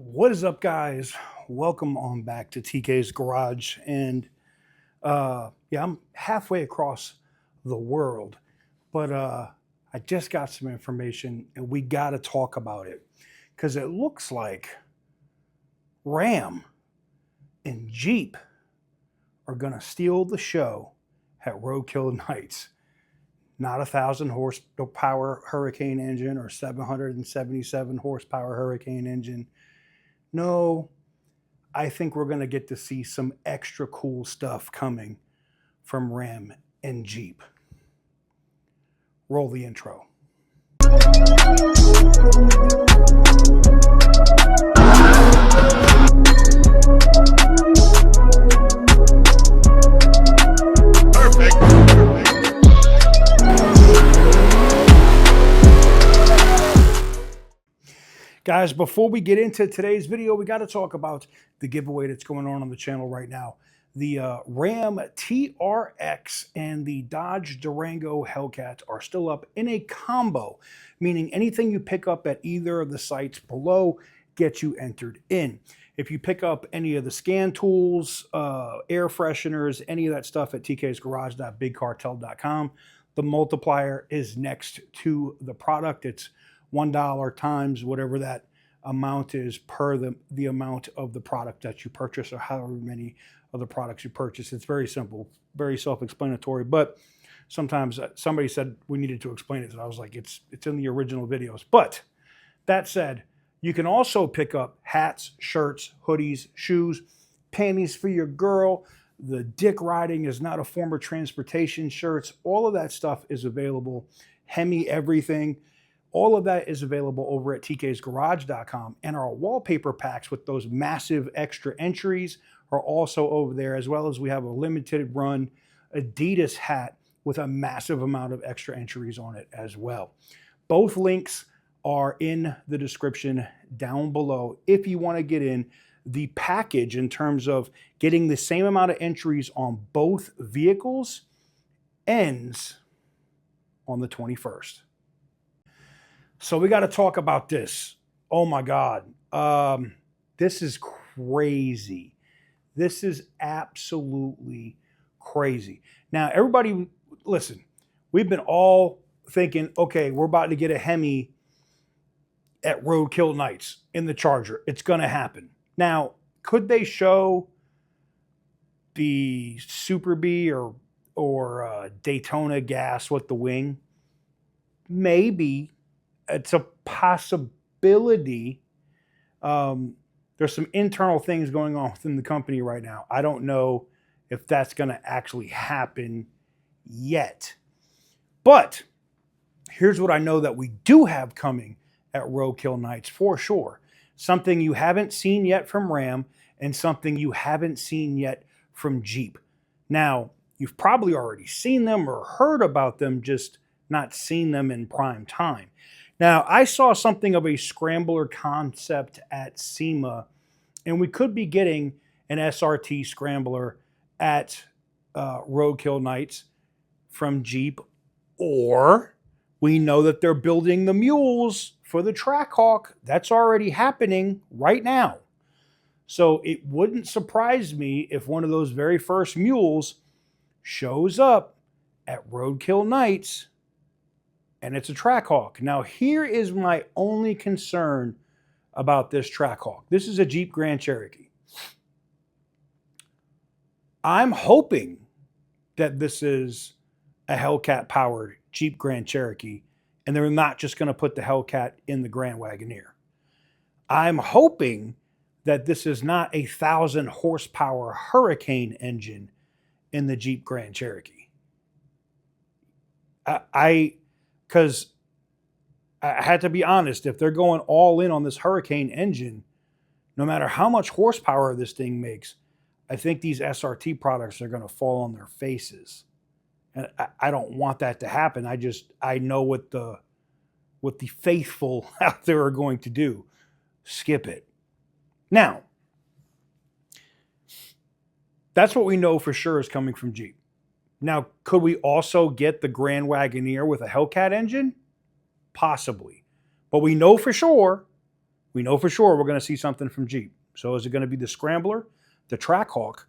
What is up, guys? Welcome on back to TK's Garage. And yeah, I'm halfway across the world, but I just got some information and we got to talk about it because it looks like Ram and Jeep are going to steal the show at Roadkill Nights. Not a 1,000 horsepower Hurricane engine or 777 horsepower Hurricane engine. No, I think we're going to get to see some extra cool stuff coming from Ram and Jeep. Roll the intro. Guys, before we get into today's video, we got to talk about the giveaway that's going on the channel right now. The Ram TRX and the Dodge Durango Hellcat are still up in a combo, meaning anything you pick up at either of the sites below gets you entered in. If you pick up any of the scan tools, air fresheners, any of that stuff at tk'sgarage.bigcartel.com, the multiplier is next to the product. It's $1 times whatever that amount is per the amount of the product that you purchase, or however many of the products you purchase. It's very simple, very self-explanatory, but sometimes somebody said we needed to explain it, and I was like, it's in the original videos. But that said, you can also pick up hats, shirts, hoodies, shoes, panties for your girl. The dick riding is not a form of transportation shirts. All of that stuff is available. Hemi everything. All of that is available over at tk'sgarage.com, and our wallpaper packs with those massive extra entries are also over there, as well as we have a limited run Adidas hat with a massive amount of extra entries on it as well. Both links are in the description down below if you want to get in the package in terms of getting the same amount of entries on both vehicles. Ends on the 21st. So we got to talk about this. Oh my God. This is crazy. This is absolutely crazy. Now, everybody, listen, we've been all thinking, okay, we're about to get a Hemi at Roadkill Nights in the Charger. It's going to happen. Now, could they show the Super Bee or Daytona gas with the wing? Maybe. It's a possibility. There's some internal things going on within the company right now. I don't know if that's going to actually happen yet. But here's what I know that we do have coming at Roadkill Nights for sure. Something you haven't seen yet from Ram and something you haven't seen yet from Jeep. Now, you've probably already seen them or heard about them, just not seen them in prime time. Now, I saw something of a scrambler concept at SEMA, and we could be getting an SRT scrambler at Roadkill Nights from Jeep, or we know that they're building the mules for the TrackHawk. That's already happening right now. So it wouldn't surprise me if one of those very first mules shows up at Roadkill Nights and it's a TrackHawk. Now, here is my only concern about this TrackHawk. This is a Jeep Grand Cherokee. I'm hoping that this is a Hellcat-powered Jeep Grand Cherokee, and they're not just going to put the Hellcat in the Grand Wagoneer. I'm hoping that this is not a 1,000-horsepower Hurricane engine in the Jeep Grand Cherokee. Because I had to be honest, if they're going all in on this Hurricane engine, no matter how much horsepower this thing makes, I think these SRT products are going to fall on their faces. And I don't want that to happen. I know what the faithful out there are going to do. Skip it. Now, that's what we know for sure is coming from Jeep. Now, could we also get the Grand Wagoneer with a Hellcat engine? Possibly. But we know for sure We know for sure we're going to see something from Jeep. So is it going to be the Scrambler, the TrackHawk,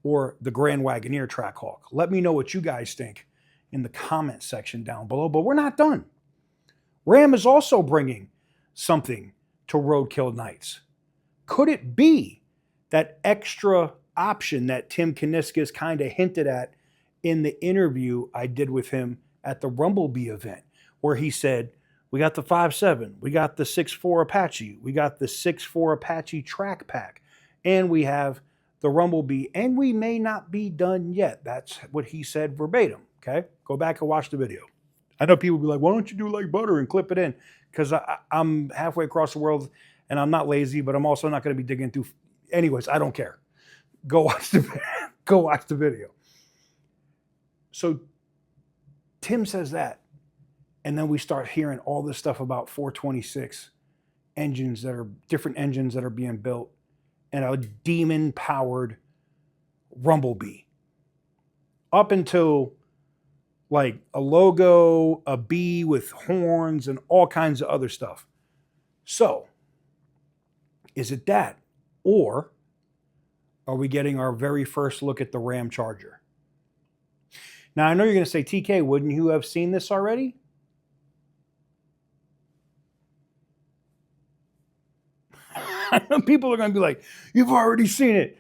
or the Grand Wagoneer TrackHawk? Let me know what you guys think in the comment section down below. But we're not done. Ram is also bringing something to Roadkill Nights. Could it be that extra option that Tim Kuniskis kind of hinted at in the interview I did with him at the Rumblebee event, where he said, we got the 5.7, we got the 6.4 Apache, we got the 6.4 Apache track pack, and we have the Rumblebee, and we may not be done yet. That's what he said verbatim, okay? Go back and watch the video. I know people will be like, why don't you do like butter and clip it in? Because I'm halfway across the world, and I'm not lazy, but I'm also not going to be digging through. Anyways, I don't care. Go watch the video. So Tim says that. And then we start hearing all this stuff about 426 engines that are different engines that are being built and a demon-powered Rumblebee. Up until like a logo, a bee with horns, and all kinds of other stuff. So, is it that? Or are we getting our very first look at the RamCharger? Now, I know you're going to say, TK, wouldn't you have seen this already? I know people are going to be like, you've already seen it.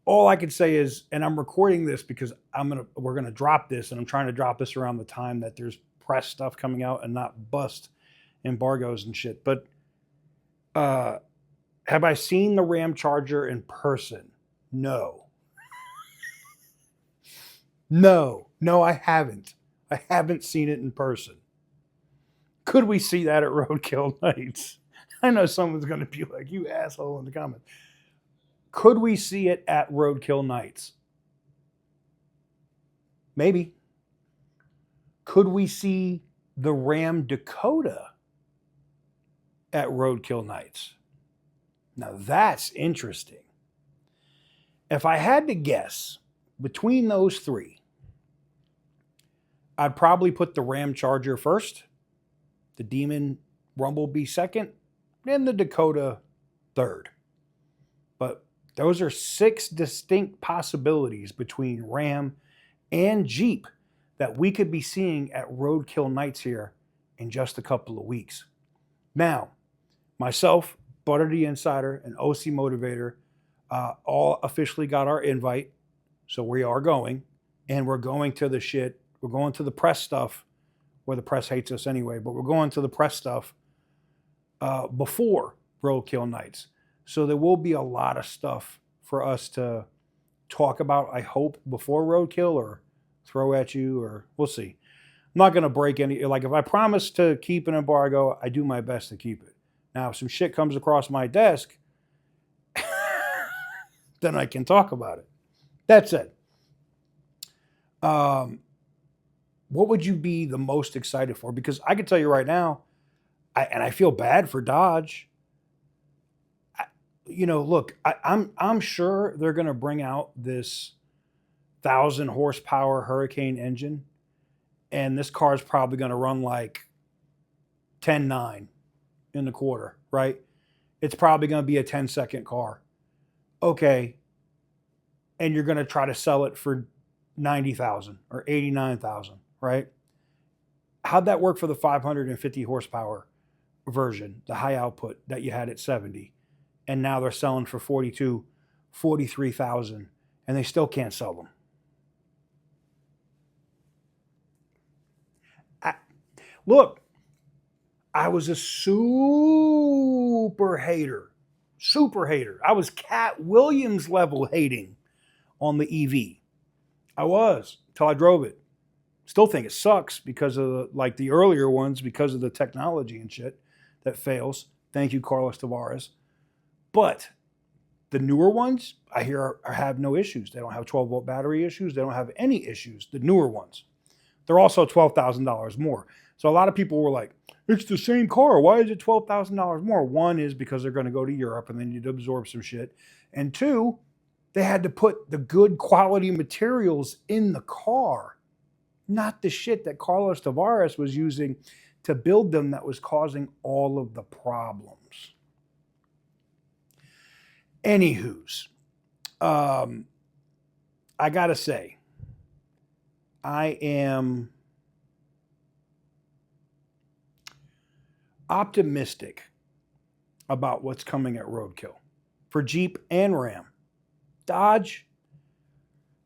All I can say is, and I'm recording this because we're going to drop this, and I'm trying to drop this around the time that there's press stuff coming out and not bust embargoes and shit. But have I seen the RamCharger in person? No. No, I haven't. I haven't seen it in person. Could we see that at Roadkill Nights? I know someone's going to be like, you asshole, in the comments. Could we see it at Roadkill Nights? Maybe. Could we see the Ram Dakota at Roadkill Nights? Now that's interesting. If I had to guess between those three, I'd probably put the RamCharger first, the Demon Rumblebee second, and the Dakota third. But those are 6 distinct possibilities between Ram and Jeep that we could be seeing at Roadkill Nights here in just a couple of weeks. Now, myself, Butter the Insider, and OC Motivator all officially got our invite. So we are going, and we're going to the shit. We're going to the press stuff, where the press hates us anyway, but we're going to the press stuff before Roadkill Nights. So there will be a lot of stuff for us to talk about, I hope, before Roadkill, or throw at you, or we'll see. I'm not going to break any, like if I promise to keep an embargo, I do my best to keep it. Now, if some shit comes across my desk, then I can talk about it. That's it. What would you be the most excited for? Because I can tell you right now, and I feel bad for Dodge. Look, I'm sure they're going to bring out this 1,000 horsepower Hurricane engine, and this car is probably going to run like 10.9 in the quarter, right? It's probably going to be a 10-second car. Okay. And you're going to try to sell it for 90,000 or 89,000, right? How'd that work for the 550 horsepower version, the high output that you had at 70? And now they're selling for 42, 43,000, and they still can't sell them. Look, I was a super hater. I was Cat Williams level hating on the EV. I was, till I drove it. Still think it sucks because of the earlier ones, because of the technology and shit that fails. Thank you, Carlos Tavares. But the newer ones, I hear, have no issues. They don't have 12-volt battery issues. They don't have any issues, the newer ones. They're also $12,000 more. So a lot of people were like, it's the same car. Why is it $12,000 more? One is because they're going to go to Europe and they need to absorb some shit. And two, they had to put the good quality materials in the car, not the shit that Carlos Tavares was using to build them that was causing all of the problems. Anywho's, I gotta say, I am optimistic about what's coming at Roadkill for Jeep and Ram. Dodge,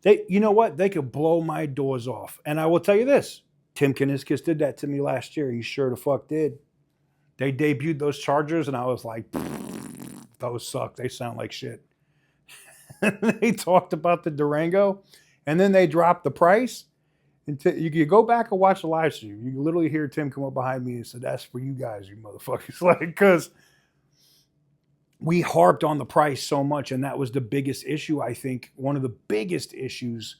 you know what? They could blow my doors off. And I will tell you this, Tim Kaniskis did that to me last year. He sure the fuck did. They debuted those Chargers, and I was like, those suck. They sound like shit. They talked about the Durango, and then they dropped the price. And you go back and watch the live stream. You can literally hear Tim come up behind me and say, "That's for you guys, you motherfuckers." Like, because we harped on the price so much, and that was the biggest issue. I think one of the biggest issues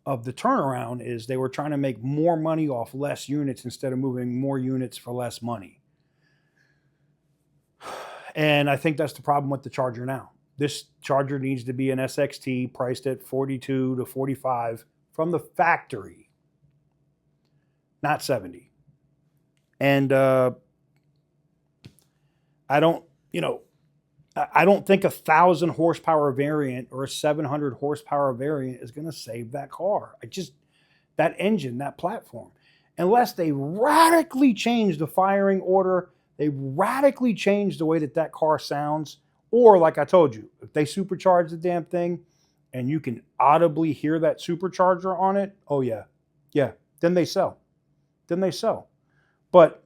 of the turnaround is they were trying to make more money off less units instead of moving more units for less money. And I think that's the problem with the Charger now. This Charger needs to be an SXT priced at 42 to 45 from the factory, not 70. And I don't think 1,000 horsepower variant or a 700 horsepower variant is going to save that car. That engine, that platform, unless they radically change the firing order, they radically change the way that car sounds, or like I told you, if they supercharge the damn thing and you can audibly hear that supercharger on it, oh yeah, then they sell. But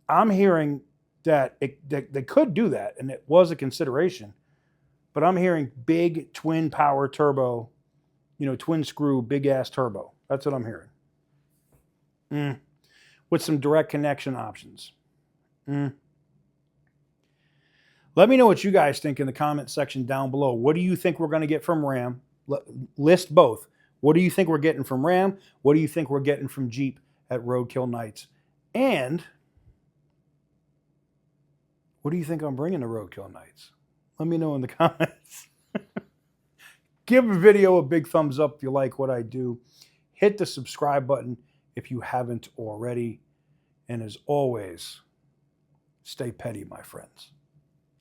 I'm hearing that they could do that, and it was a consideration. But I'm hearing big twin power turbo, twin screw, big ass turbo. That's what I'm hearing. With some direct connection options. Let me know what you guys think in the comment section down below. What do you think we're going to get from Ram? List both. What do you think we're getting from Ram? What do you think we're getting from Jeep at Roadkill Nights? And what do you think I'm bringing to Roadkill Nights? Let me know in the comments. Give a video a big thumbs up if you like what I do. Hit the subscribe button if you haven't already. And as always, stay petty, my friends.